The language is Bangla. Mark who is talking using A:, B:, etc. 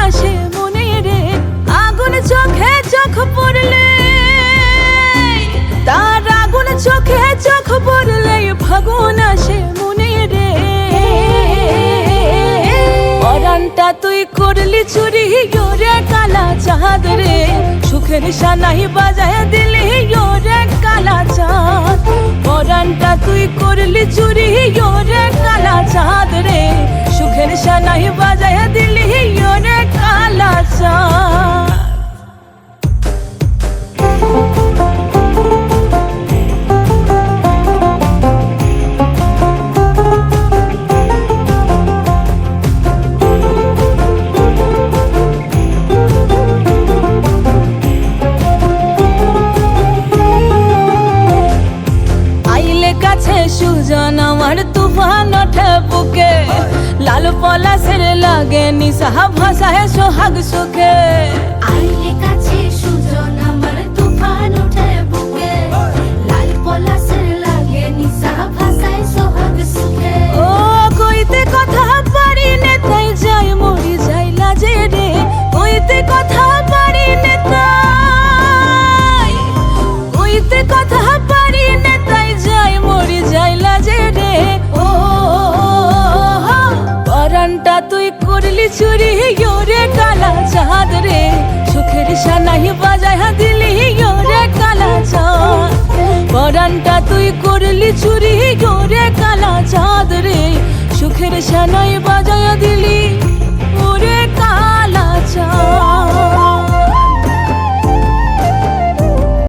A: আসে মনে রে, আগুন চোখে চোখ পড়লে, তার আগুন চোখে চোখ পড়লে ফাগুন আসে মনে রে। পরাণটা তুই করলি চুরি ওরে কালা চাঁদ রে, সুখের সানাই বাজায় দিলি ওরে কালা চাঁদ। পরাণটা তুই করলি চুরি ওরে কালা চাঁদ রে, সুখের সানাই বাজায় দিলি ওরে কালা চাঁদ। সুজন আমার তুফান ওঠে বুকে, লাল পলাশের লাগে নিশা ভাষায় সোহাগ সুখে।
B: আইলে কাছে সুজন আমার তুফান ওঠে বুকে, লাল পলাশের লাগে নিশা ভাষায় সোহাগ সুখে।
A: ও কইতে কথা পারি নে তাই যাই মরি যাই লাজে রে, কইতে কথা পারি নে তাই, কইতে কথা পারি নে তাই যাই মরি যাই লাজে রে। ও পরাণটা তুই করলি চুরি ওরে কালা চাঁদ রে, সুখের সানাই বাজায় দিলি ওরে কালা চাঁদ। পরাণটা তুই করলি চুরি ওরে